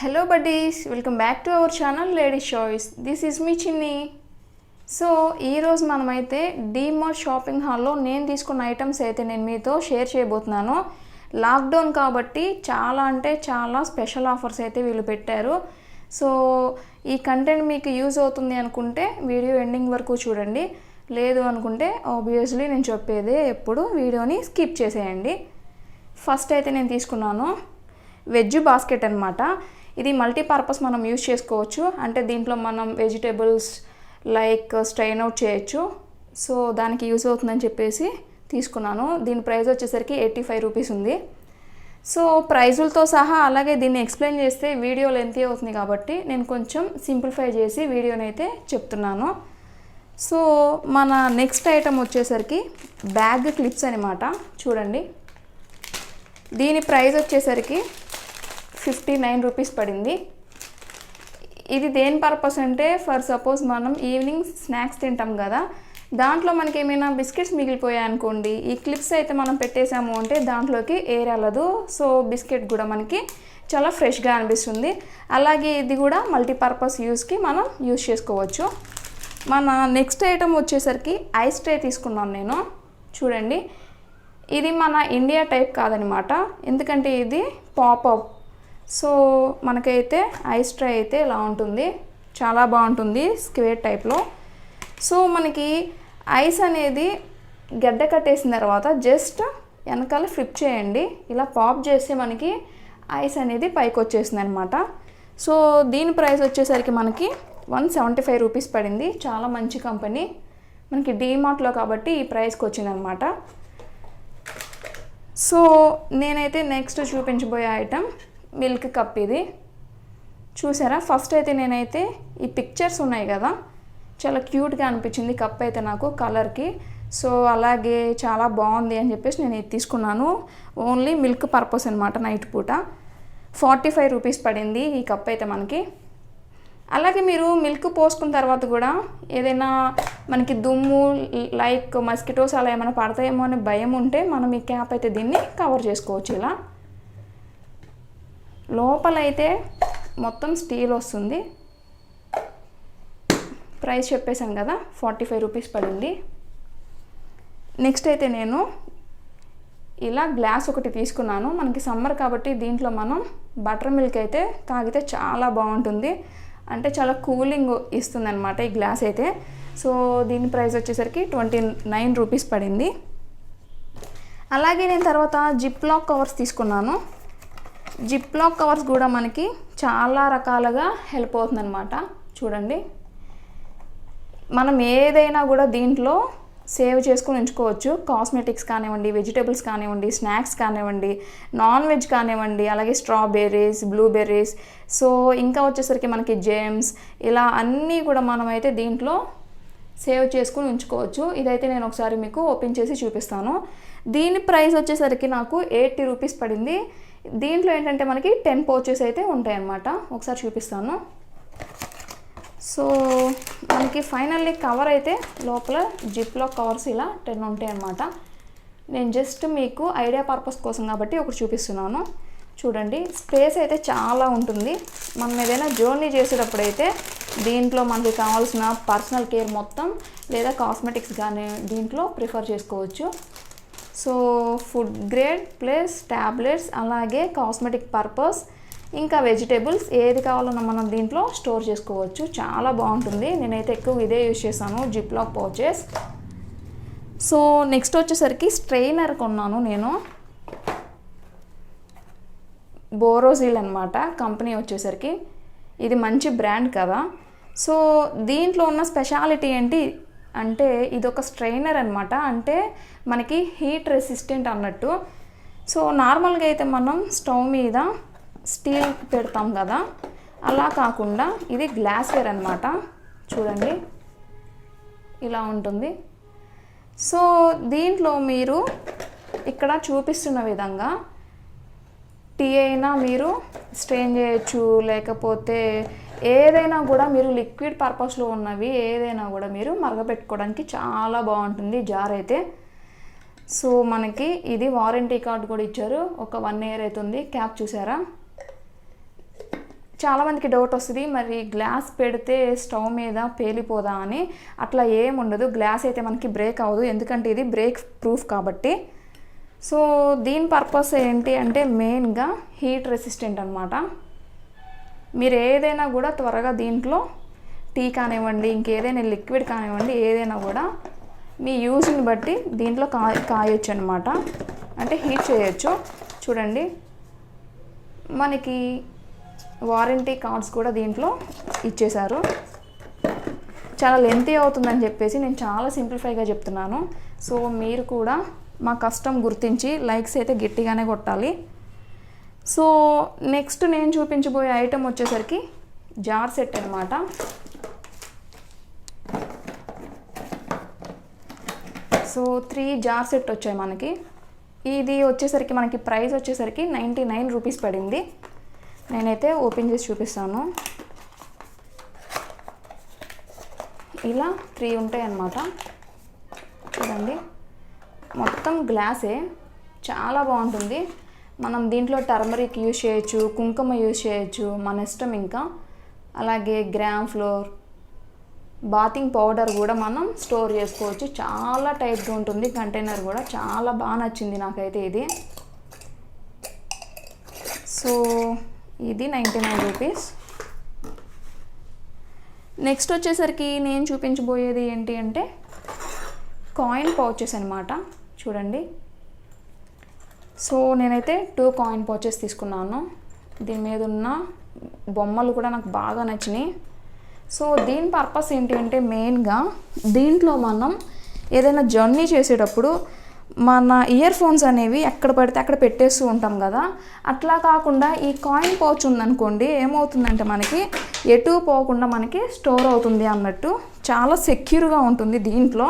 Hello buddies, welcome back to our channel Ladies Choice. This is me Chinni. So ఈరోజు మనమైతే DMart shopping హాల్లో నేను తీసుకున్న ఐటమ్స్ అయితే నేను మీతో షేర్ చేయబోతున్నాను. లాక్డౌన్ కాబట్టి చాలా అంటే చాలా స్పెషల్ ఆఫర్స్ అయితే వీళ్ళు పెట్టారు. సో ఈ కంటెంట్ మీకు యూజ్ అవుతుంది అనుకుంటే వీడియో ఎండింగ్ వరకు చూడండి. లేదు అనుకుంటే ఆబ్వియస్లీ నేను చెప్పేదే ఎప్పుడు వీడియోని స్కిప్ చేసేయండి. ఫస్ట్ అయితే నేను తీసుకున్నాను వెజ్ బాస్కెట్ అనమాట. ఇది మల్టీపర్పస్ మనం యూజ్ చేసుకోవచ్చు. అంటే దీంట్లో మనం వెజిటేబుల్స్ లైక్ స్ట్రెయిన్ అవుట్ చేయొచ్చు. సో దానికి యూజ్ అవుతుందని చెప్పేసి తీసుకున్నాను. దీని ప్రైస్ వచ్చేసరికి 85 రూపీస్ ఉంది. సో ప్రైజులతో సహా అలాగే దీన్ని ఎక్స్ప్లెయిన్ చేస్తే వీడియో లెంతీ అవుతుంది కాబట్టి నేను కొంచెం సింప్లిఫై చేసి వీడియోని అయితే చెప్తున్నాను. సో మన నెక్స్ట్ ఐటమ్ వచ్చేసరికి బ్యాగ్ క్లిప్స్ అనమాట. చూడండి, దీని ప్రైస్ వచ్చేసరికి 59 రూపీస్ పడింది. ఇది దేని పర్పస్ అంటే ఫర్ సపోజ్ మనం ఈవినింగ్ స్నాక్స్ తింటాం కదా, దాంట్లో మనకి ఏమైనా బిస్కెట్స్ మిగిలిపోయాయి అనుకోండి, ఈ క్లిప్స్ అయితే మనం పెట్టేసాము అంటే దాంట్లోకి ఎయిర్ వెళ్ళదు. సో బిస్కెట్ కూడా మనకి చాలా ఫ్రెష్గా అనిపిస్తుంది. అలాగే ఇది కూడా మల్టీపర్పస్ యూస్కి మనం యూజ్ చేసుకోవచ్చు. మన నెక్స్ట్ ఐటమ్ వచ్చేసరికి ఐస్ ట్రే తీసుకున్నాను నేను. చూడండి, ఇది మన ఇండియా టైప్ కాదనమాట, ఎందుకంటే ఇది పాపప్. సో మనకైతే ఐస్ ట్రే అయితే ఇలా ఉంటుంది, చాలా బాగుంటుంది స్క్వేర్ టైప్లో. సో మనకి ఐస్ అనేది గడ్డ కట్టేసిన తర్వాత జస్ట్ వెనకాల ఫ్లిప్ చేయండి, ఇలా పాప్ చేస్తే మనకి ఐస్ అనేది పైకి వచ్చేసింది అనమాట. సో దీని ప్రైస్ వచ్చేసరికి మనకి 175 రూపీస్ పడింది. చాలా మంచి కంపెనీ, మనకి డీమార్ట్లో కాబట్టి ఈ ప్రైస్కి వచ్చిందనమాట. సో నేనైతే నెక్స్ట్ చూపించబోయే ఐటమ్ మిల్క్ కప్. ఇది చూసారా, ఫస్ట్ అయితే నేనైతే ఈ పిక్చర్స్ ఉన్నాయి కదా, చాలా క్యూట్గా అనిపించింది కప్ అయితే నాకు కలర్కి. సో అలాగే చాలా బాగుంది అని చెప్పేసి నేను ఇది తీసుకున్నాను. ఓన్లీ మిల్క్ పర్పస్ అనమాట. నైట్ పూట 45 రూపీస్ పడింది ఈ కప్ అయితే మనకి. అలాగే మీరు మిల్క్ పోసుకున్న తర్వాత కూడా ఏదైనా మనకి దుమ్ము లైక్ మస్కిటోస్ అలా ఏమైనా పడతాయేమో అనే భయం ఉంటే మనం ఈ క్యాప్ అయితే దీన్ని కవర్ చేసుకోవచ్చు. ఇలా లోపలైతే మొత్తం స్టీల్ వస్తుంది. ప్రైస్ చెప్పేశాను కదా, 45 రూపీస్ పడింది. నెక్స్ట్ అయితే నేను ఇలా గ్లాస్ ఒకటి తీసుకున్నాను. మనకి సమ్మర్ కాబట్టి దీంట్లో మనం బటర్ మిల్క్ అయితే తాగితే చాలా బాగుంటుంది, అంటే చాలా కూలింగ్ ఇస్తుంది అనమాట ఈ గ్లాస్ అయితే. సో దీని ప్రైస్ వచ్చేసరికి 29 రూపీస్ పడింది. అలాగే నేను తర్వాత జిప్ లాక్ కవర్స్ తీసుకున్నాను. జిప్ లాక్ కవర్స్ కూడా మనకి చాలా రకాలుగా హెల్ప్ అవుతుందన్నమాట. చూడండి, మనం ఏదైనా కూడా దీంట్లో సేవ్ చేసుకొని ఉంచుకోవచ్చు. కాస్మెటిక్స్ కానివ్వండి, వెజిటేబుల్స్ కానివ్వండి, స్నాక్స్ కానివ్వండి, నాన్ వెజ్ కానివ్వండి, అలాగే స్ట్రాబెర్రీస్, బ్లూబెర్రీస్, సో ఇంకా వచ్చేసరికి మనకి జేమ్స్, ఇలా అన్నీ కూడా మనమైతే దీంట్లో సేవ్ చేసుకుని ఉంచుకోవచ్చు. ఇదైతే నేను ఒకసారి మీకు ఓపెన్ చేసి చూపిస్తాను. దీని ప్రైస్ వచ్చేసరికి నాకు 80 రూపీస్ పడింది. దీంట్లో ఏంటంటే మనకి 10 పౌచెస్ అయితే ఉంటాయి అన్నమాట. ఒకసారి చూపిస్తాను. సో మనకి ఫైనల్లీ కవర్ అయితే లోపల జిప్లో కవర్స్ ఇలా 10 ఉంటాయి అన్నమాట. నేను జస్ట్ మీకు ఐడియా పర్పస్ కోసం కాబట్టి ఒకటి చూపిస్తున్నాను. చూడండి, స్పేస్ అయితే చాలా ఉంటుంది. మనం ఏదైనా జర్నీ చేసేటప్పుడు అయితే దీంట్లో మనకి కావాల్సిన పర్సనల్ కేర్ మొత్తం లేదా కాస్మెటిక్స్ కానీ దీంట్లో ప్రిఫర్ చేసుకోవచ్చు. So food grade plus tablets, అలాగే కాస్మెటిక్ పర్పస్, ఇంకా వెజిటేబుల్స్ ఏది కావాలన్నా మనం దీంట్లో స్టోర్ చేసుకోవచ్చు. చాలా బాగుంటుంది. నేనైతే ఎక్కువ ఇదే యూజ్ చేశాను, zip lock pouches. So next వచ్చేసరికి స్ట్రెయినర్ కొన్నాను నేను. బోరోజిల్ అనమాట కంపెనీ వచ్చేసరికి. ఇది మంచి బ్రాండ్ కదా. సో దీంట్లో ఉన్న స్పెషాలిటీ ఏంటి అంటే ఇదొక స్ట్రెయినర్ అనమాట, అంటే మనకి హీట్ రెసిస్టెంట్ అన్నట్టు. సో నార్మల్గా అయితే మనం స్టవ్ మీద స్టీల్ పెడతాం కదా, అలా కాకుండా ఇది గ్లాస్వేర్ అనమాట. చూడండి, ఇలా ఉంటుంది. సో దీంట్లో మీరు ఇక్కడ చూపిస్తున్న విధంగా టీ అయినా మీరు స్ట్రెయిన్ చేయొచ్చు, లేకపోతే ఏదైనా కూడా మీరు లిక్విడ్ పర్పస్లో ఉన్నవి ఏదైనా కూడా మీరు మరగపెట్టుకోవడానికి చాలా బాగుంటుంది జార్ అయితే. సో మనకి ఇది వారంటీ కార్డు కూడా ఇచ్చారు, ఒక 1 ఇయర్ అవుతుంది. క్యాప్ చూసారా, చాలామందికి డౌట్ వస్తుంది, మరి గ్లాస్ పెడితే స్టవ్ మీద పేలిపోదా అని. అట్లా ఏముండదు, గ్లాస్ అయితే మనకి బ్రేక్ అవ్వదు, ఎందుకంటే ఇది బ్రేక్ ప్రూఫ్ కాబట్టి. సో దీని పర్పస్ ఏంటి అంటే మెయిన్గా హీట్ రెసిస్టెంట్ అనమాట. మీరు ఏదైనా కూడా త్వరగా దీంట్లో టీ కానివ్వండి, ఇంకేదైనా లిక్విడ్ కానివ్వండి, ఏదైనా కూడా మీ యూజ్ని బట్టి దీంట్లో కాయొచ్చు అనమాట, అంటే హీట్ చేయొచ్చు. చూడండి, మనకి వారంటీ కార్డ్స్ కూడా దీంట్లో ఇచ్చేశారు. చాలా లెంతీ అవుతుందని చెప్పేసి నేను చాలా సింప్లిఫైగా చెప్తున్నాను. సో మీరు కూడా మా కష్టం గుర్తించి లైక్స్ అయితే గట్టిగానే కొట్టాలి. సో నెక్స్ట్ నేను చూపించబోయే ఐటెం వచ్చేసరికి జార్ సెట్ అనమాట. సో 3 జార్ సెట్ వచ్చాయి మనకి. ఇది వచ్చేసరికి మనకి ప్రైస్ వచ్చేసరికి 99 రూపీస్ పడింది. నేనైతే ఓపెన్ చేసి చూపిస్తాను. ఇలా 3 ఉంటాయి అన్నమాట. చూడండి, మొత్తం గ్లాసే, చాలా బాగుంటుంది. మనం దీంట్లో టర్మరిక్ యూజ్ చేయొచ్చు, కుంకుమ యూజ్ చేయొచ్చు, మన ఇష్టం. ఇంకా అలాగే గ్రామ్ ఫ్లోర్, బాతింగ్ పౌడర్ కూడా మనం స్టోర్ చేసుకోవచ్చు. చాలా టైట్గా ఉంటుంది కంటైనర్ కూడా, చాలా బాగా నచ్చింది నాకైతే ఇది. సో ఇది 99 రూపీస్. నెక్స్ట్ వచ్చేసరికి నేను చూపించబోయేది ఏంటి అంటే కాయిన్ పౌచెస్ అనమాట. చూడండి, సో నేనైతే 2 కాయిన్ పౌచెస్ తీసుకున్నాను. దీని మీద ఉన్న బొమ్మలు కూడా నాకు బాగా నచ్చినాయి. సో దీని పర్పస్ ఏంటి అంటే మెయిన్గా దీంట్లో మనం ఏదైనా జర్నీ చేసేటప్పుడు మన ఇయర్ ఫోన్స్ అనేవి ఎక్కడ పడితే అక్కడ పెట్టేస్తూ ఉంటాం కదా, అట్లా కాకుండా ఈ కాయిన్ పౌచ్ ఉందనుకోండి, ఏమవుతుందంటే మనకి ఎటు పోకుండా మనకి స్టోర్ అవుతుంది అన్నట్టు, చాలా సెక్యూర్గా ఉంటుంది దీంట్లో.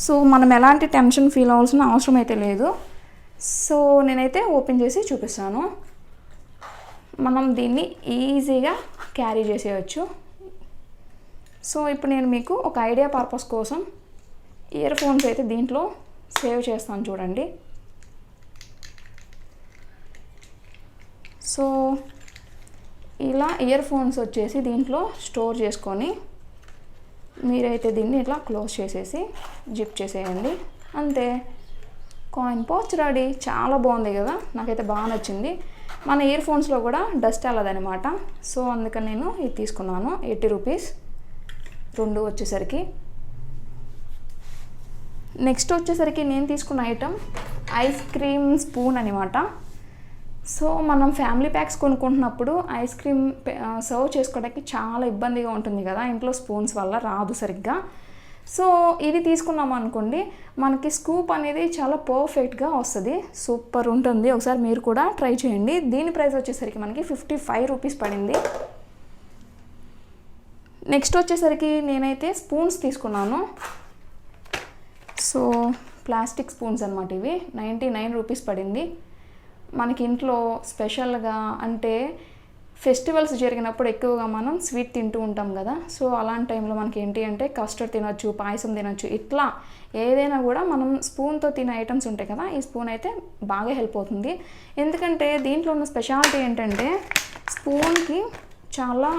సో మనం ఎలాంటి టెన్షన్ ఫీల్ అవ్వాల్సిన అవసరం అయితే లేదు. సో నేనైతే ఓపెన్ చేసి చూపిస్తాను. మనం దీన్ని ఈజీగా క్యారీ చేసేయచ్చు. సో ఇప్పుడు నేను మీకు ఒక ఐడియా పర్పస్ కోసం ఇయర్ ఫోన్స్ అయితే దీంట్లో సేవ్ చేస్తాను. చూడండి, సో ఇలా ఇయర్ ఫోన్స్ వచ్చేసి దీంట్లో స్టోర్ చేసుకొని మీరైతే దీన్ని ఇట్లా క్లోజ్ చేసేసి జిప్ చేసేయండి, అంతే. Coin pouch ready. చాలా బాగుంది కదా, నాకైతే బాగా నచ్చింది. మన ఇయర్ ఫోన్స్లో కూడా డస్ట్ వెళ్ళదనమాట. సో అందుకని నేను ఇది తీసుకున్నాను. 80 రూపీస్ 2 వచ్చేసరికి. నెక్స్ట్ వచ్చేసరికి నేను తీసుకున్న ఐటమ్ ఐస్ క్రీమ్ స్పూన్ అనమాట. సో మనం ఫ్యామిలీ ప్యాక్స్ కొనుక్కుంటున్నప్పుడు ఐస్ క్రీమ్ సర్వ్ చేసుకోవడానికి చాలా ఇబ్బందిగా ఉంటుంది కదా, ఇంట్లో స్పూన్స్ వల్ల రాదు సరిగ్గా. సో ఇది తీసుకున్నాం అనుకోండి, మనకి స్కూప్ అనేది చాలా పర్ఫెక్ట్గా వస్తుంది, సూపర్ ఉంటుంది. ఒకసారి మీరు కూడా ట్రై చేయండి. దీని ప్రైస్ వచ్చేసరికి మనకి 55 రూపీస్ పడింది. నెక్స్ట్ వచ్చేసరికి నేనైతే స్పూన్స్ తీసుకున్నాను. సో ప్లాస్టిక్ స్పూన్స్ అనమాట ఇవి. 99 రూపీస్ పడింది. మనకి ఇంట్లో స్పెషల్గా అంటే ఫెస్టివల్స్ జరిగినప్పుడు ఎక్కువగా మనం స్వీట్ తింటూ ఉంటాం కదా. సో అలాంటి టైంలో మనకి ఏంటి అంటే కస్టర్డ్ తినొచ్చు, పాయసం తినొచ్చు, ఇట్లా ఏదైనా కూడా మనం స్పూన్తో తినే ఐటమ్స్ ఉంటాయి కదా, ఈ స్పూన్ అయితే బాగా హెల్ప్ అవుతుంది. ఎందుకంటే దీంట్లో ఉన్న స్పెషాలిటీ ఏంటంటే స్పూన్కి చాలా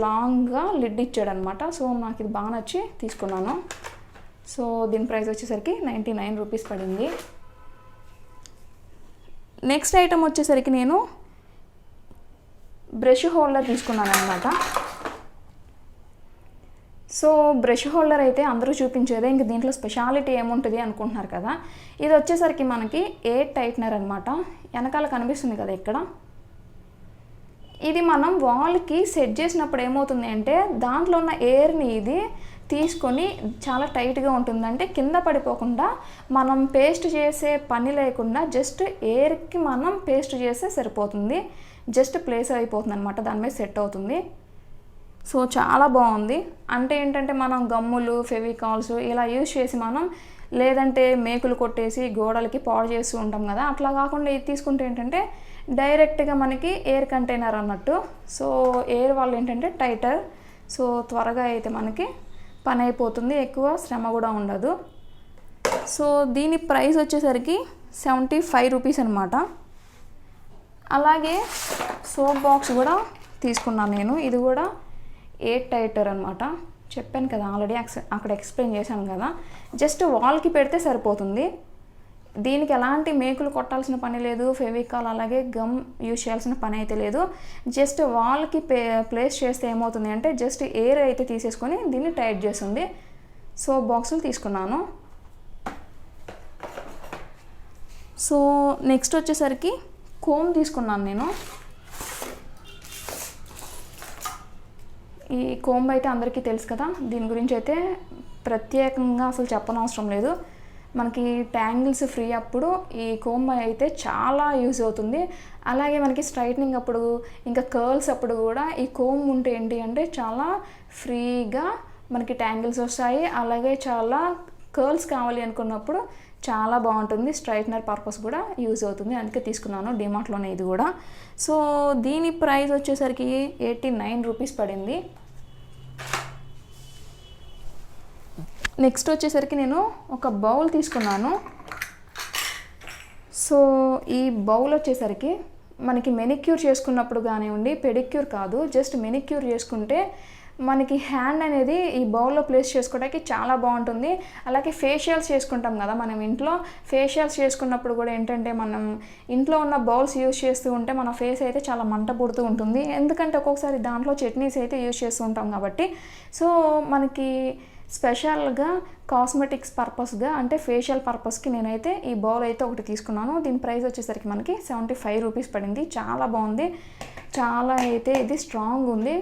లాంగ్గా లిడ్ ఇచ్చాడనమాట. సో నాకు ఇది బాగా నచ్చి తీసుకున్నాను. సో దీని ప్రైస్ వచ్చేసరికి 99 రూపీస్ పడింది. నెక్స్ట్ ఐటమ్ వచ్చేసరికి నేను బ్రష్ హోల్డర్ తీసుకున్నాను అనమాట. సో బ్రష్ హోల్డర్ అయితే అందరూ చూపించేదే, ఇంక దీంట్లో స్పెషాలిటీ ఏముంటుంది అనుకుంటున్నారు కదా. ఇది వచ్చేసరికి మనకి ఎయిర్ టైట్నర్ అనమాట. వెనకాల కనిపిస్తుంది కదా ఇక్కడ, ఇది మనం వాల్కి సెట్ చేసినప్పుడు ఏమవుతుంది అంటే దాంట్లో ఉన్న ఎయిర్ని ఇది తీసుకొని చాలా టైట్గా ఉంటుంది. అంటే కింద పడిపోకుండా మనం పేస్ట్ చేసే పని లేకుండా జస్ట్ ఎయిర్కి మనం పేస్ట్ చేస్తే సరిపోతుంది, జస్ట్ ప్లేస్ అయిపోతుంది అనమాట, దాని మీద సెట్ అవుతుంది. సో చాలా బాగుంది. అంటే ఏంటంటే మనం గమ్ములు, ఫెవికాల్స్ ఇలా యూజ్ చేసి మనం లేదంటే మేకులు కొట్టేసి గోడలకి పాడు చేస్తూ ఉంటాం కదా, అట్లా కాకుండా ఇది తీసుకుంటే ఏంటంటే డైరెక్ట్గా మనకి ఎయిర్ కంటైనర్ అన్నట్టు. సో ఎయిర్ వల్ల ఏంటంటే టైటర్, సో త్వరగా అయితే మనకి పని అయిపోతుంది, ఎక్కువ శ్రమ కూడా ఉండదు. సో దీని ప్రైస్ వచ్చేసరికి 75 రూపీస్ అనమాట. అలాగే సోప్ బాక్స్ కూడా తీసుకున్నాను నేను. ఇది కూడా ఎయిర్ టైటర్ అనమాట. చెప్పాను కదా ఆల్రెడీ, అక్కడ ఎక్స్ప్లెయిన్ చేశాను కదా. జస్ట్ వాల్కి పెడితే సరిపోతుంది. దీనికి ఎలాంటి మేకులు కొట్టాల్సిన పని లేదు, ఫెవికాల్ అలాగే గమ్ యూజ్ చేయాల్సిన పని అయితే లేదు. జస్ట్ వాల్కి ప్లేస్ చేస్తే ఏమవుతుంది అంటే జస్ట్ ఎయిర్ అయితే తీసేసుకొని దీన్ని టైట్ చేస్తుంది. సో బాక్సులు తీసుకున్నాను. సో నెక్స్ట్ వచ్చేసరికి కోమ్ తీసుకున్నాను నేను. ఈ కోంబ్ అయితే అందరికీ తెలుసు కదా, దీని గురించి అయితే ప్రత్యేకంగా అసలు చెప్పనవసరం లేదు. మనకి ట్యాంగిల్స్ ఫ్రీ అప్పుడు ఈ కోంబ్ అయితే చాలా యూజ్ అవుతుంది. అలాగే మనకి స్ట్రైట్నింగ్ అప్పుడు ఇంకా కర్ల్స్ అప్పుడు కూడా ఈ కోంబ్ ఉంటే ఏంటి అంటే చాలా ఫ్రీగా మనకి ట్యాంగిల్స్ వస్తాయి. అలాగే చాలా కర్ల్స్ కావాలి అనుకున్నప్పుడు చాలా బాగుంటుంది. స్ట్రైట్నర్ పర్పస్ కూడా యూజ్ అవుతుంది, అందుకే తీసుకున్నాను డిమార్ట్లోనే ఇది కూడా. సో దీని ప్రైస్ వచ్చేసరికి 89 రూపీస్ పడింది. నెక్స్ట్ వచ్చేసరికి నేను ఒక బౌల్ తీసుకున్నాను. సో ఈ బౌల్ వచ్చేసరికి మనకి మెనిక్యూర్ చేసుకున్నప్పుడు కానివ్వండి, పెడిక్యూర్ కాదు, జస్ట్ మెనిక్యూర్ చేసుకుంటే మనకి హ్యాండ్ అనేది ఈ బౌల్లో ప్లేస్ చేసుకోవడానికి చాలా బాగుంటుంది. అలాగే ఫేషియల్స్ చేసుకుంటాం కదా మనం ఇంట్లో, ఫేషియల్స్ చేసుకున్నప్పుడు కూడా ఏంటంటే మనం ఇంట్లో ఉన్న బౌల్స్ యూజ్ చేస్తూ ఉంటే మన ఫేస్ అయితే చాలా మంట పుడుతూ ఉంటుంది. ఎందుకంటే ఒక్కొక్కసారి దాంట్లో చట్నీస్ అయితే యూజ్ చేస్తూ ఉంటాం కాబట్టి. సో మనకి స్పెషల్గా కాస్మెటిక్స్ పర్పస్గా అంటే ఫేషియల్ పర్పస్కి నేనైతే ఈ బౌల్ అయితే ఒకటి తీసుకున్నాను. దీని ప్రైస్ వచ్చేసరికి మనకి 75 రూపీస్ పడింది. చాలా బాగుంది, చాలా అయితే ఇది స్ట్రాంగ్ ఉంది.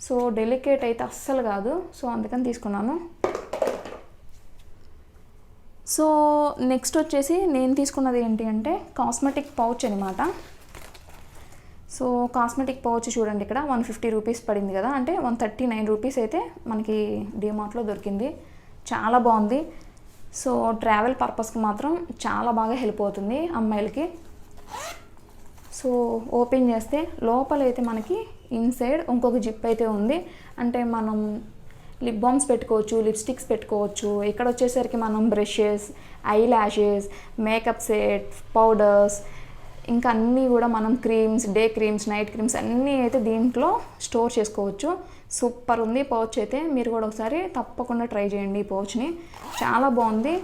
సో డెలికేట్ అయితే అస్సలు కాదు, సో అందుకని తీసుకున్నాను. సో నెక్స్ట్ వచ్చేసి నేను తీసుకున్నది ఏంటి అంటే కాస్మెటిక్ పౌచ్ అనమాట. సో కాస్మెటిక్ పౌచ్ చూడండి, ఇక్కడ 150 రూపీస్ పడింది కదా, అంటే 139 రూపీస్ అయితే మనకి డిమార్ట్లో దొరికింది. చాలా బాగుంది. సో ట్రావెల్ పర్పస్కి మాత్రం చాలా బాగా హెల్ప్ అవుతుంది అమ్మాయిలకి. సో ఓపెన్ చేస్తే లోపలైతే మనకి ఇన్సైడ్ ఇంకొక జిప్ అయితే ఉంది. అంటే మనం లిప్ బామ్స్ పెట్టుకోవచ్చు, లిప్స్టిక్స్ పెట్టుకోవచ్చు. ఇక్కడ వచ్చేసరికి మనం brushes, I lashes, makeup set, powders, ఇంకా అన్నీ కూడా మనం creams, day creams, night creams అన్నీ అయితే దీంట్లో స్టోర్ చేసుకోవచ్చు. సూపర్ ఉంది పౌచ్ అయితే. మీరు కూడా ఒకసారి తప్పకుండా ట్రై చేయండి ఈ పౌచ్ని, చాలా బాగుంది.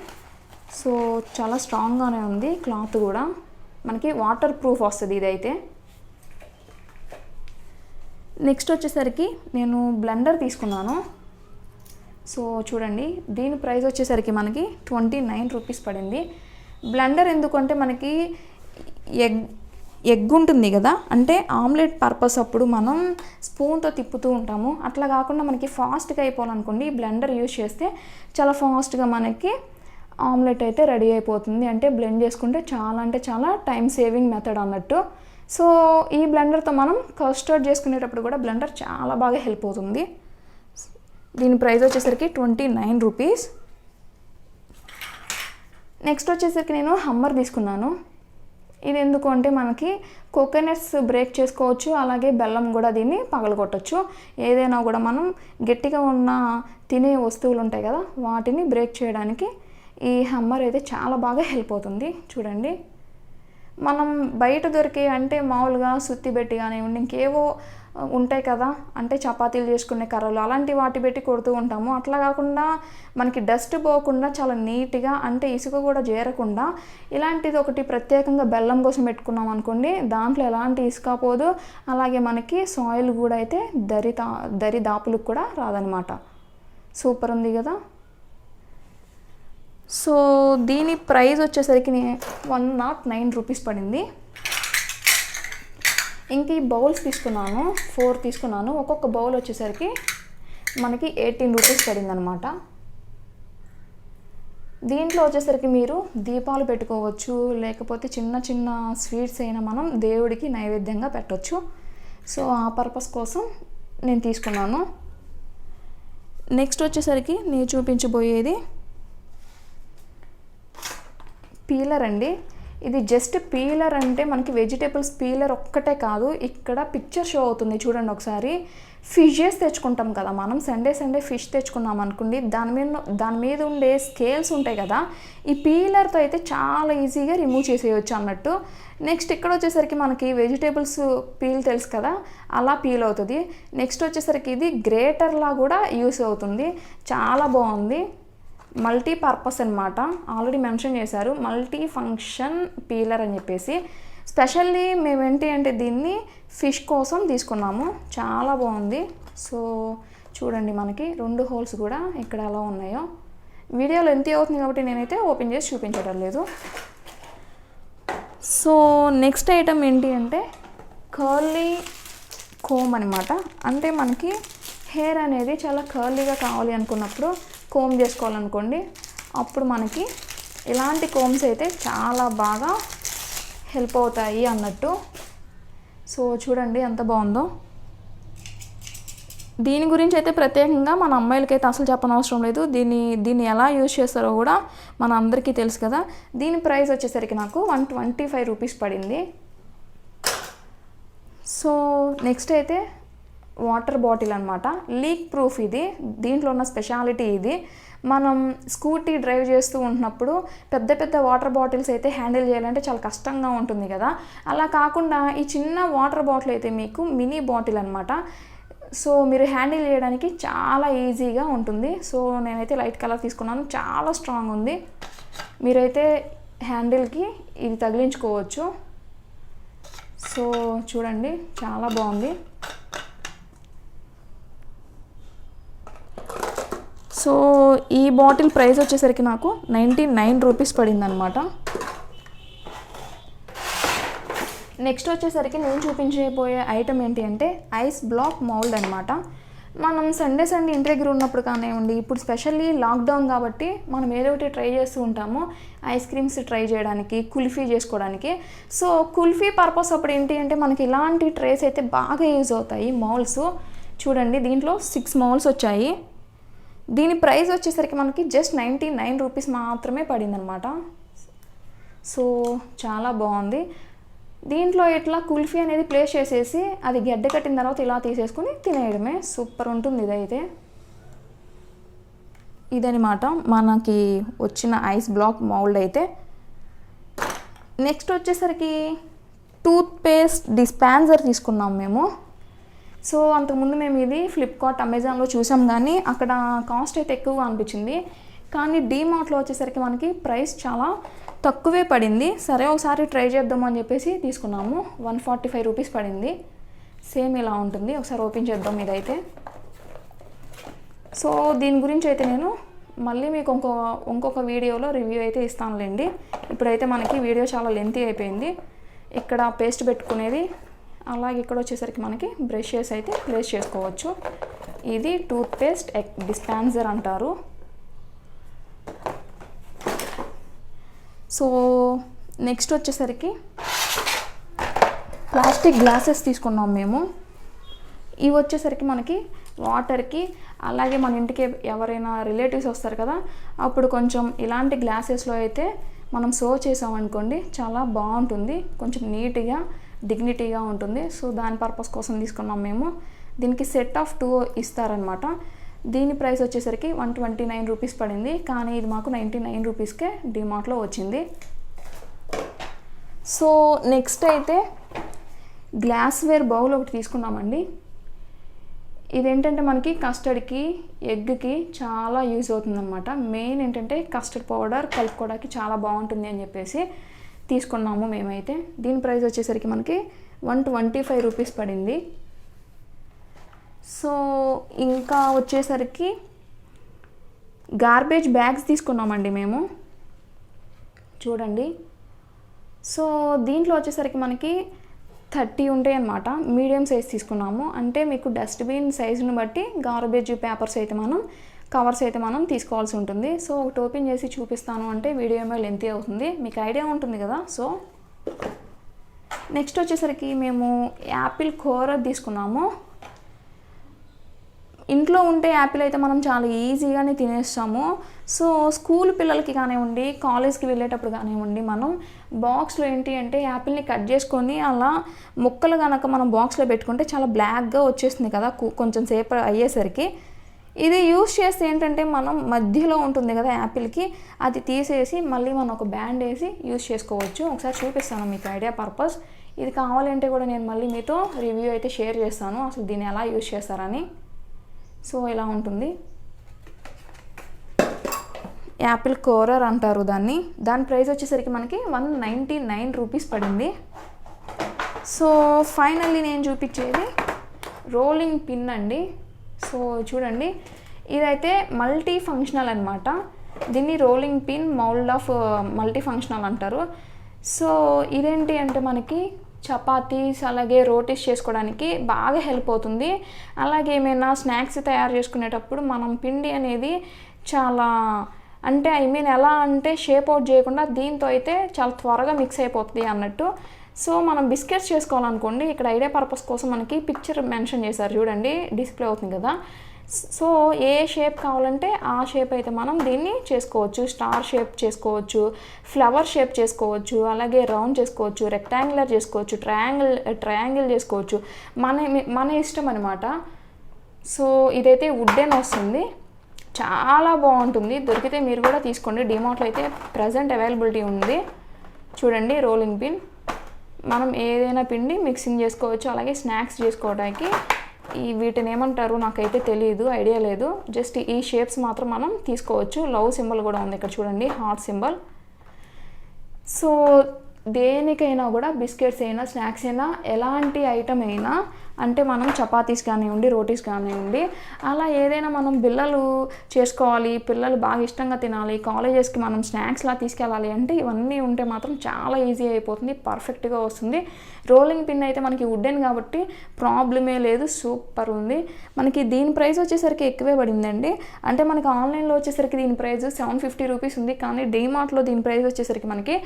సో చాలా స్ట్రాంగ్గానే ఉంది, క్లాత్ కూడా మనకి వాటర్ ప్రూఫ్ వస్తుంది ఇదైతే. నెక్స్ట్ వచ్చేసరికి నేను బ్లెండర్ తీసుకున్నాను. సో చూడండి, దీని ప్రైస్ వచ్చేసరికి మనకి 29 రూపీస్ పడింది. బ్లెండర్ ఎందుకంటే మనకి ఎగ్ ఉంటుంది కదా, అంటే ఆమ్లెట్ పర్పస్ అప్పుడు మనం స్పూన్తో తిప్పుతూ ఉంటాము. అట్లా కాకుండా మనకి ఫాస్ట్గా అయిపోవాలనుకోండి, ఈ బ్లెండర్ యూజ్ చేస్తే చాలా ఫాస్ట్గా మనకి ఆమ్లెట్ అయితే రెడీ అయిపోతుంది. అంటే బ్లెండ్ చేసుకుంటే చాలా అంటే చాలా టైం సేవింగ్ మెథడ్ అన్నట్టు. సో ఈ బ్లెండర్తో మనం కస్టర్డ్ చేసుకునేటప్పుడు కూడా బ్లెండర్ చాలా బాగా హెల్ప్ అవుతుంది. దీని ప్రైస్ వచ్చేసరికి 29 రూపీస్. నెక్స్ట్ వచ్చేసరికి నేను హమ్మర్ తీసుకున్నాను. ఇది ఎందుకు అంటే మనకి కోకోనట్స్ బ్రేక్ చేసుకోవచ్చు, అలాగే బెల్లం కూడా దీన్ని పగలగొట్టచ్చు. ఏదైనా కూడా మనం గట్టిగా ఉన్న తినే వస్తువులు ఉంటాయి కదా, వాటిని బ్రేక్ చేయడానికి ఈ హమ్మర్ అయితే చాలా బాగా హెల్ప్ అవుతుంది. చూడండి, మనం బయట దొరికే అంటే మామూలుగా సుత్తి పెట్టి కానివ్వండి, ఇంకేవో ఉంటాయి కదా, అంటే చపాతీలు చేసుకునే కర్రలు, అలాంటి వాటి పెట్టి కొడుతూ ఉంటాము. అట్లా కాకుండా మనకి డస్ట్ పోకుండా చాలా నీట్గా, అంటే ఇసుక కూడా చేరకుండా ఇలాంటిది ఒకటి ప్రత్యేకంగా బెల్లం కోసం పెట్టుకున్నాం అనుకోండి, దాంట్లో ఎలాంటి ఇసుక పోదు, అలాగే మనకి సాయిల్ కూడా అయితే దరి దాపులకు కూడా రాదనమాట. సూపర్ ఉంది కదా. సో దీని ప్రైస్ వచ్చేసరికి 109 రూపీస్ పడింది. ఇంక ఈ బౌల్స్ తీసుకున్నాను, 4 తీసుకున్నాను. ఒక్కొక్క బౌల్ వచ్చేసరికి మనకి 18 రూపీస్ పడింది అనమాట. దీంట్లో వచ్చేసరికి మీరు దీపాలు పెట్టుకోవచ్చు, లేకపోతే చిన్న చిన్న స్వీట్స్ అయినా మనం దేవుడికి నైవేద్యంగా పెట్టవచ్చు. సో ఆ పర్పస్ కోసం నేను తీసుకున్నాను. నెక్స్ట్ వచ్చేసరికి నేను చూపించబోయేది పీలర్ అండి. ఇది జస్ట్ పీలర్ అంటే మనకి వెజిటేబుల్స్ పీలర్ ఒక్కటే కాదు, ఇక్కడ పిక్చర్ షో అవుతుంది చూడండి ఒకసారి. ఫిషెస్ తెచ్చుకుంటాం కదా మనం, సండే ఫిష్ తెచ్చుకున్నాం అనుకోండి, దాని మీద ఉండే స్కేల్స్ ఉంటాయి కదా, ఈ పీలర్తో అయితే చాలా ఈజీగా రిమూవ్ చేసేయచ్చు అన్నట్టు. నెక్స్ట్ ఇక్కడ వచ్చేసరికి మనకి వెజిటేబుల్స్ పీల్ తెలుసు కదా, అలా పీల్ అవుతుంది. నెక్స్ట్ వచ్చేసరికి ఇది గ్రేటర్లా కూడా యూస్ అవుతుంది, చాలా బాగుంది. మల్టీ పర్పస్ అనమాట, ఆల్రెడీ మెన్షన్ చేశారు మల్టీ ఫంక్షన్ పీలర్ అని చెప్పేసి. స్పెషల్లీ మేము ఏంటి అంటే దీన్ని ఫిష్ కోసం తీసుకున్నాము, చాలా బాగుంది. సో చూడండి మనకి 2 హోల్స్ కూడా ఇక్కడ ఎలా ఉన్నాయో. వీడియోలో ఎంత అవుతుంది కాబట్టి నేనైతే ఓపెన్ చేసి చూపించడం లేదు. సో నెక్స్ట్ ఐటమ్ ఏంటి అంటే కర్లీ కోమ్ అనమాట. అంటే మనకి హెయిర్ అనేది చాలా కర్లీగా కావాలి అనుకున్నప్పుడు, కోమ్ చేసుకోవాలనుకోండి, అప్పుడు మనకి ఇలాంటి కోమ్స్ అయితే చాలా బాగా హెల్ప్ అవుతాయి అన్నట్టు. సో చూడండి ఎంత బాగుందో. దీని గురించి అయితే ప్రత్యేకంగా మన అమ్మాయిలకైతే అసలు చెప్పనవసరం లేదు. దీన్ని ఎలా యూజ్ చేస్తారో కూడా మన అందరికీ తెలుసు కదా. దీని ప్రైస్ వచ్చేసరికి నాకు 125 రూపీస్ పడింది. సో నెక్స్ట్ అయితే వాటర్ బాటిల్ అనమాట, లీక్ ప్రూఫ్. ఇది దీంట్లో ఉన్న స్పెషాలిటీ ఇది. మనం స్కూటీ డ్రైవ్ చేస్తూ ఉంటున్నప్పుడు పెద్ద వాటర్ బాటిల్స్ అయితే హ్యాండిల్ చేయాలంటే చాలా కష్టంగా ఉంటుంది కదా, అలా కాకుండా ఈ చిన్న వాటర్ బాటిల్ అయితే మీకు మినీ బాటిల్ అనమాట. సో మీరు హ్యాండిల్ చేయడానికి చాలా ఈజీగా ఉంటుంది. సో నేనైతే లైట్ కలర్ తీసుకున్నాను, చాలా స్ట్రాంగ్ ఉంది. మీరైతే హ్యాండిల్కి ఇది తగిలించుకోవచ్చు. సో చూడండి చాలా బాగుంది. సో ఈ బాటిల్ ప్రైస్ వచ్చేసరికి నాకు 99 రూపీస్ పడింది అనమాట. నెక్స్ట్ వచ్చేసరికి నేను చూపించబోయే ఐటమ్ ఏంటి అంటే ఐస్ బ్లాక్ మౌల్డ్ అనమాట. మనం సండే ఇంటి దగ్గర ఉన్నప్పుడు కానివ్వండి, ఇప్పుడు స్పెషల్లీ లాక్డౌన్ కాబట్టి మనం ఏదో ఒకటి ట్రై చేస్తూ ఉంటాము, ఐస్ క్రీమ్స్ ట్రై చేయడానికి, కుల్ఫీ చేసుకోవడానికి. సో కుల్ఫీ పర్పస్ అప్పుడు ఏంటి అంటే మనకి ఇలాంటి ట్రేస్ అయితే బాగా యూజ్ అవుతాయి, మౌల్స్. చూడండి దీంట్లో 6 మౌల్స్ వచ్చాయి. దీని ప్రైస్ వచ్చేసరికి మనకి జస్ట్ 99 రూపీస్ మాత్రమే పడింది అనమాట. సో చాలా బాగుంది. దీంట్లో ఇట్లా కుల్ఫీ అనేది ప్లేస్ చేసేసి అది గడ్డ కట్టిన తర్వాత ఇలా తీసేసుకుని తినేయడమే, సూపర్ ఉంటుంది ఇదైతే. ఇదనమాట మనకి వచ్చిన ఐస్ బ్లాక్ మౌల్డ్ అయితే. నెక్స్ట్ వచ్చేసరికి టూత్ పేస్ట్ డిస్పెన్సర్ తీసుకున్నాం మేము. సో అంతకుముందు మేము ఇది ఫ్లిప్కార్ట్, అమెజాన్లో చూసాం, కానీ అక్కడ కాస్ట్ అయితే ఎక్కువగా అనిపించింది. కానీ డీమార్ట్లో వచ్చేసరికి మనకి ప్రైస్ చాలా తక్కువే పడింది. సరే ఒకసారి ట్రై చేద్దాం అని చెప్పేసి తీసుకున్నాము. 145 రూపీస్ పడింది. సేమ్ ఇలా ఉంటుంది, ఒకసారి ఓపెన్ చేద్దాం ఇదైతే. సో దీని గురించి అయితే నేను మళ్ళీ మీకు ఇంకొక వీడియోలో రివ్యూ అయితే ఇస్తానులేండి. ఇప్పుడైతే మనకి వీడియో చాలా లెంతీ అయిపోయింది. ఇక్కడ పేస్ట్ పెట్టుకునేది, అలాగే ఇక్కడ వచ్చేసరికి మనకి బ్రషెస్ అయితే ప్లేస్ చేసుకోవచ్చు. ఇది టూత్ పేస్ట్ డిస్పెన్సర్ అంటారు. సో నెక్స్ట్ వచ్చేసరికి ప్లాస్టిక్ గ్లాసెస్ తీసుకున్నాం మేము. ఇవి వచ్చేసరికి మనకి వాటర్కి, అలాగే మన ఇంటికి ఎవరైనా రిలేటివ్స్ వస్తారు కదా, అప్పుడు కొంచెం ఇలాంటి గ్లాసెస్లో అయితే మనం సర్వ్ చేసామనుకోండి చాలా బాగుంటుంది, కొంచెం నీట్గా డిగ్నిటీగా ఉంటుంది. సో దాని పర్పస్ కోసం తీసుకున్నాం మేము. దీనికి సెట్ ఆఫ్ 2 ఇస్తారనమాట. దీని ప్రైస్ వచ్చేసరికి 129 రూపీస్ పడింది, కానీ ఇది మాకు 99 రూపీస్కే డిమార్ట్లో వచ్చింది. సో నెక్స్ట్ అయితే గ్లాస్వేర్ బౌల్ ఒకటి తీసుకున్నామండి. ఇదేంటంటే మనకి కస్టర్డ్కి, ఎగ్కి చాలా యూజ్ అవుతుందన్నమాట. మెయిన్ ఏంటంటే కస్టర్డ్ పౌడర్ కలుపుకోవడానికి చాలా బాగుంటుంది అని చెప్పేసి తీసుకున్నాము మేమైతే. దీని ప్రైస్ వచ్చేసరికి మనకి 125 రూపీస్ పడింది. సో ఇంకా వచ్చేసరికి గార్బేజ్ బ్యాగ్స్ తీసుకున్నామండి మేము. చూడండి, సో దీంట్లో వచ్చేసరికి మనకి 30 ఉంటాయి అన్నమాట. మీడియం సైజ్ తీసుకున్నాము. అంటే మీకు డస్ట్బిన్ సైజుని బట్టి గార్బేజ్ పేపర్స్ అయితే కవర్స్ అయితే మనం తీసుకోవాల్సి ఉంటుంది. సో ఒకటి ఓపెన్ చేసి చూపిస్తాను అంటే వీడియో ఏమో లెంతీ అవుతుంది, మీకు ఐడియా ఉంటుంది కదా. సో నెక్స్ట్ వచ్చేసరికి మేము యాపిల్ కోర తీసుకున్నాము. ఇంట్లో ఉంటే యాపిల్ అయితే మనం చాలా ఈజీగానే తినేస్తాము. సో స్కూల్ పిల్లలకి కానివ్వండి, కాలేజ్కి వెళ్ళేటప్పుడు కానివ్వండి, మనం బాక్స్లో ఏంటి అంటే యాపిల్ని కట్ చేసుకొని అలా ముక్కలు కనుక మనం బాక్స్లో పెట్టుకుంటే చాలా బ్లాక్గా వచ్చేస్తుంది కదా కొంచెం సేపు అయ్యేసరికి. ఇది యూస్ చేస్తే ఏంటంటే మనం మధ్యలో ఉంటుంది కదా యాపిల్కి, అది తీసేసి మళ్ళీ మనం ఒక బ్యాండ్ వేసి యూస్ చేసుకోవచ్చు. ఒకసారి చూపిస్తాను మీకు ఐడియా పర్పస్. ఇది కావాలంటే కూడా నేను మళ్ళీ మీతో రివ్యూ అయితే షేర్ చేస్తాను అసలు దీన్ని ఎలా యూస్ చేస్తారని. సో ఇలా ఉంటుంది. యాపిల్ కోరర్ అంటారు దాన్ని. దాని ప్రైస్ వచ్చేసరికి మనకి 199 రూపీస్ పడింది. సో ఫైనల్లీ నేను చూపించేది రోలింగ్ పిన్ అండి. సో చూడండి, ఇదైతే మల్టీ ఫంక్షనల్ అనమాట. దీన్ని rolling pin mould of multi functional అంటారు. సో ఇదేంటి అంటే మనకి చపాతీస్ అలాగే రోటీస్ చేసుకోవడానికి బాగా హెల్ప్ అవుతుంది. అలాగే ఏమైనా స్నాక్స్ తయారు చేసుకునేటప్పుడు మనం పిండి అనేది చాలా అంటే ఎలా అంటే షేప్ అవుట్ చేయకుండా దీంతో అయితే చాలా త్వరగా మిక్స్ అయిపోతుంది అన్నట్టు. సో మనం బిస్కెట్స్ చేసుకోవాలనుకోండి, ఇక్కడ ఐడియా పర్పస్ కోసం మనకి పిక్చర్ మెన్షన్ చేశారు చూడండి, డిస్ప్లే అవుతుంది కదా. సో ఏ షేప్ కావాలంటే ఆ షేప్ అయితే మనం దీన్ని చేసుకోవచ్చు. స్టార్ షేప్ చేసుకోవచ్చు, ఫ్లవర్ షేప్ చేసుకోవచ్చు, అలాగే రౌండ్ చేసుకోవచ్చు, రెక్టాంగులర్ చేసుకోవచ్చు, ట్రయాంగిల్ చేసుకోవచ్చు, మన ఇష్టం అనమాట. సో ఇదైతే వుడెన్ వస్తుంది, చాలా బాగుంటుంది. దొరికితే మీరు కూడా తీసుకోండి. డిమార్ట్లో అయితే ప్రజెంట్ అవైలబిలిటీ ఉంది. చూడండి రోలింగ్ పిన్, మనం ఏదైనా పిండి మిక్సింగ్ చేసుకోవచ్చు, అలాగే స్నాక్స్ చేసుకోవడానికి. వీటిని ఏమంటారు నాకైతే తెలియదు, ఐడియా లేదు. జస్ట్ ఈ షేప్స్ మాత్రం మనం తీసుకోవచ్చు. లవ్ సింబల్ కూడా ఉంది ఇక్కడ చూడండి, హార్ట్ సింబల్. సో దేనికైనా కూడా బిస్కెట్స్ అయినా స్నాక్స్ అయినా ఎలాంటి ఐటమ్ అయినా అంటే మనం చపాతీస్ కానివ్వండి, రోటీస్ కానివ్వండి, అలా ఏదైనా మనం బిళ్ళలు చేసుకోవాలి, పిల్లలు బాగా ఇష్టంగా తినాలి, కాలేజెస్కి మనం స్నాక్స్లా తీసుకెళ్ళాలి అంటే ఇవన్నీ ఉంటే మాత్రం చాలా ఈజీ అయిపోతుంది, పర్ఫెక్ట్గా వస్తుంది. రోలింగ్ పిన్ అయితే మనకి వుడెన్ కాబట్టి ప్రాబ్లమే లేదు, సూపర్ ఉంది. మనకి దీని ప్రైస్ వచ్చేసరికి ఎక్కువే పడిందండి. అంటే మనకి ఆన్లైన్లో వచ్చేసరికి దీని ప్రైస్ 750 రూపీస్ ఉంది, కానీ డీమార్ట్లో దీని ప్రైస్ వచ్చేసరికి మనకి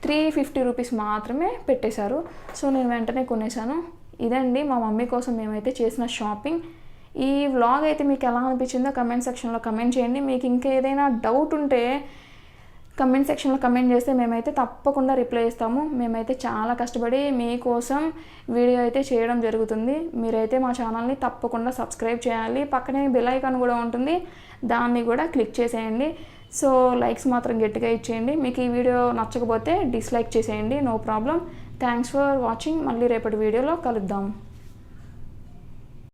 350 రూపీస్ మాత్రమే పెట్టేశారు. సో నేను వెంటనే కొనేసాను. ఇదండి మా మమ్మీ కోసం మేమైతే చేసిన షాపింగ్. ఈ వ్లాగ్ అయితే మీకు ఎలా అనిపించిందో కమెంట్ సెక్షన్లో కమెంట్ చేయండి. మీకు ఇంకా ఏదైనా డౌట్ ఉంటే కమెంట్ సెక్షన్లో కమెంట్ చేస్తే మేమైతే తప్పకుండా రిప్లై ఇస్తాము. మేమైతే చాలా కష్టపడి మీకోసం వీడియో అయితే చేయడం జరుగుతుంది. మీరైతే మా ఛానల్ని తప్పకుండా సబ్స్క్రైబ్ చేయాలి. పక్కనే బెల్ ఐకాన్ కూడా ఉంటుంది, దాన్ని కూడా క్లిక్ చేసేయండి. సో లైక్స్ మాత్రం గట్టిగా ఇచ్చేయండి. మీకు ఈ వీడియో నచ్చకపోతే డిస్లైక్ చేసేయండి, no problem. Thanks for watching. మళ్ళీ రేపటి వీడియోలో కలుద్దాం.